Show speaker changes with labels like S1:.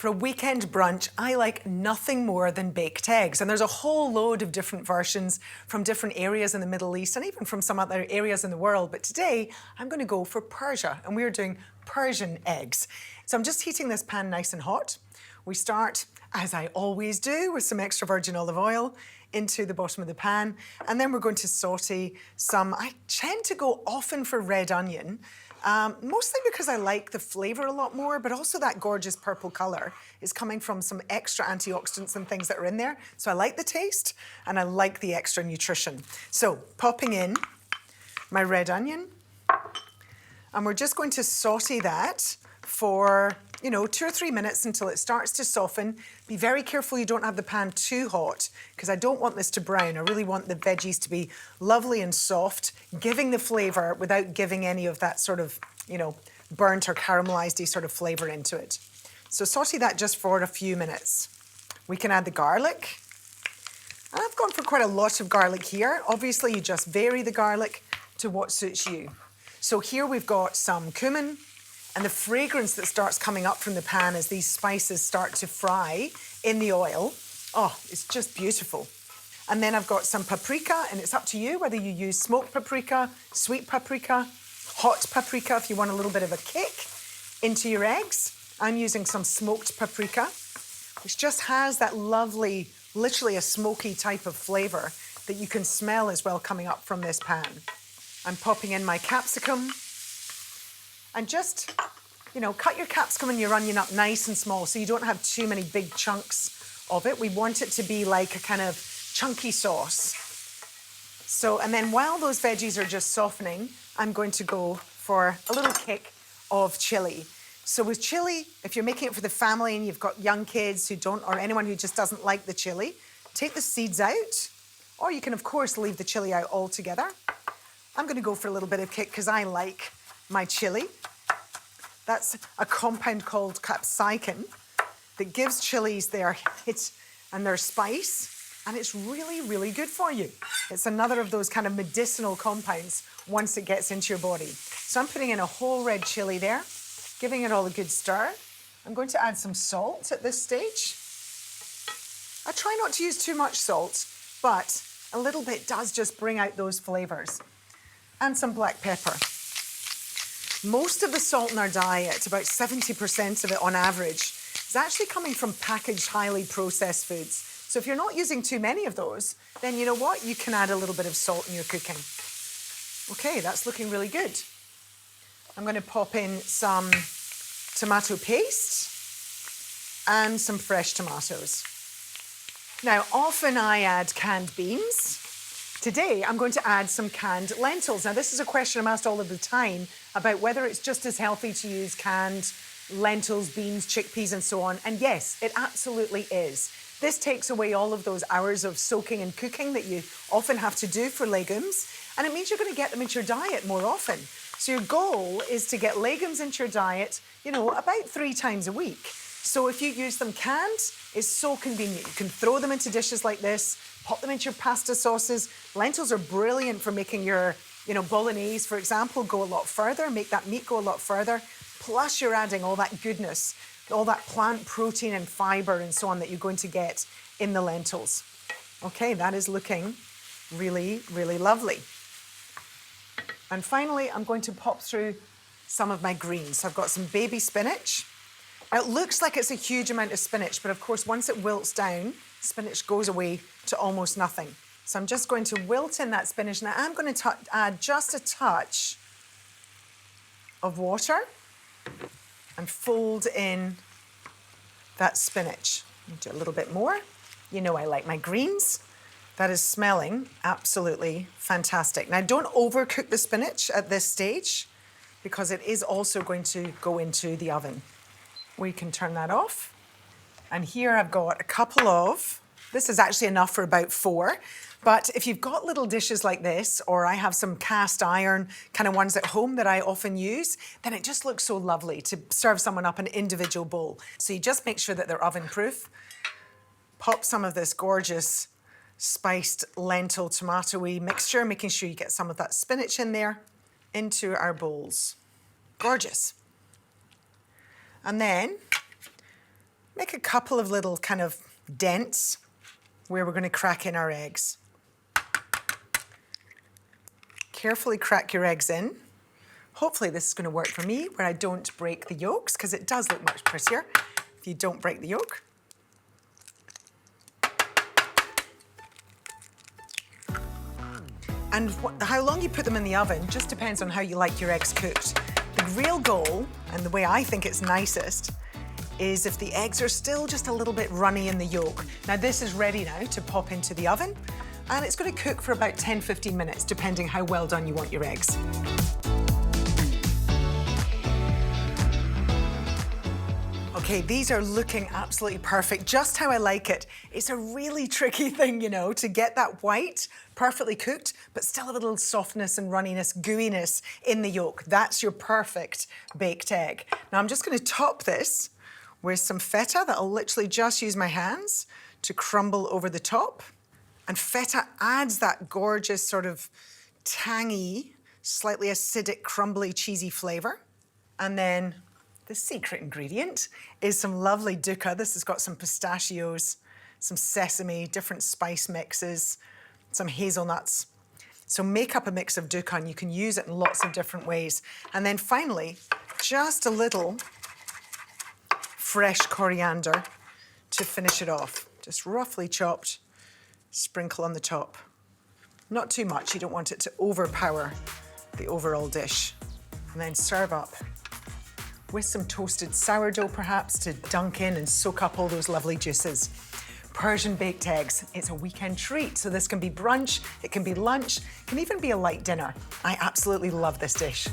S1: For a weekend brunch, I like nothing more than baked eggs. And there's a whole load of different versions from different areas in the Middle East and even from some other areas in the world. But today, I'm going to go for Persia, and we're doing Persian eggs. So I'm just heating this pan nice and hot. We start, as I always do, with some extra virgin olive oil into the bottom of the pan. And then we're going to saute some, I tend to go often for red onion, mostly because I like the flavour a lot more, but also that gorgeous purple colour is coming from some extra antioxidants and things that are in there. So I like the taste and I like the extra nutrition. So popping in my red onion, and we're just going to saute that for 2 or 3 minutes until it starts to soften. Be very careful you don't have the pan too hot because I don't want this to brown. I really want the veggies to be lovely and soft, giving the flavour without giving any of that sort of, burnt or caramelised sort of flavour into it. So saute that just for a few minutes. We can add the garlic. And I've gone for quite a lot of garlic here. Obviously, you just vary the garlic to what suits you. So here we've got some cumin, and the fragrance that starts coming up from the pan as these spices start to fry in the oil, it's just beautiful. And then I've got some paprika, and it's up to you whether you use smoked paprika, sweet paprika, hot paprika if you want a little bit of a kick into your eggs. I'm using some smoked paprika, which just has that lovely, literally a smoky type of flavour that you can smell as well coming up from this pan. I'm popping in my capsicum. And just, cut your capsicum and your onion up nice and small so you don't have too many big chunks of it. We want it to be like a kind of chunky sauce. So, and then while those veggies are just softening, I'm going to go for a little kick of chilli. So with chilli, if you're making it for the family and you've got young kids who don't, or anyone who just doesn't like the chilli, take the seeds out, or you can of course leave the chilli out altogether. I'm going to go for a little bit of kick because I like my chilli. That's a compound called capsicum that gives chilies their hit and their spice, and it's really, really good for you. It's another of those kind of medicinal compounds once it gets into your body. So I'm putting in a whole red chili there, giving it all a good stir. I'm going to add some salt at this stage. I try not to use too much salt, but a little bit does just bring out those flavours. And some black pepper. Most of the salt in our diet, about 70% of it on average, is actually coming from packaged, highly processed foods. So if you're not using too many of those, then you know what? You can add a little bit of salt in your cooking. Okay, that's looking really good. I'm going to pop in some tomato paste and some fresh tomatoes. Now, often I add canned beans. Today, I'm going to add some canned lentils. Now, this is a question I'm asked all of the time about whether it's just as healthy to use canned lentils, beans, chickpeas, and so on. And yes, it absolutely is. This takes away all of those hours of soaking and cooking that you often have to do for legumes, and it means you're going to get them into your diet more often. So your goal is to get legumes into your diet, about 3 times a week. So if you use them canned, it's so convenient. You can throw them into dishes like this, pop them into your pasta sauces. Lentils are brilliant for making your, bolognese, for example, go a lot further, make that meat go a lot further. Plus you're adding all that goodness, all that plant protein and fibre and so on that you're going to get in the lentils. Okay, that is looking really, really lovely. And finally, I'm going to pop through some of my greens. So I've got some baby spinach. Now, it looks like it's a huge amount of spinach, but of course, once it wilts down, spinach goes away to almost nothing. So I'm just going to wilt in that spinach. Now, I'm going to add just a touch of water and fold in that spinach. Do a little bit more. I like my greens. That is smelling absolutely fantastic. Now, don't overcook the spinach at this stage because it is also going to go into the oven. We can turn that off. And here I've got a couple of, this is actually enough for about 4, but if you've got little dishes like this, or I have some cast iron kind of ones at home that I often use, then it just looks so lovely to serve someone up an individual bowl. So you just make sure that they're oven proof. Pop some of this gorgeous spiced lentil tomatoey mixture, making sure you get some of that spinach in there, into our bowls. Gorgeous. And then make a couple of little kind of dents where we're going to crack in our eggs. Carefully crack your eggs in. Hopefully this is going to work for me where I don't break the yolks, because it does look much prettier if you don't break the yolk. And how long you put them in the oven just depends on how you like your eggs cooked. The real goal, and the way I think it's nicest, is if the eggs are still just a little bit runny in the yolk. Now this is ready now to pop into the oven, and it's going to cook for about 10-15 minutes, depending how well done you want your eggs. Okay, these are looking absolutely perfect, just how I like it. It's a really tricky thing, you know, to get that white perfectly cooked, but still have a little softness and runniness, gooiness in the yolk. That's your perfect baked egg. Now I'm just going to top this with some feta that I'll literally just use my hands to crumble over the top. And feta adds that gorgeous sort of tangy, slightly acidic, crumbly, cheesy flavour. And then the secret ingredient is some lovely Dukkah. This has got some pistachios, some sesame, different spice mixes, some hazelnuts. So make up a mix of Dukkah and you can use it in lots of different ways. And then finally, just a little fresh coriander to finish it off. Just roughly chopped, sprinkle on the top. Not too much, you don't want it to overpower the overall dish. And then serve up with some toasted sourdough perhaps to dunk in and soak up all those lovely juices. Persian baked eggs, it's a weekend treat, so this can be brunch, it can be lunch, it can even be a light dinner. I absolutely love this dish.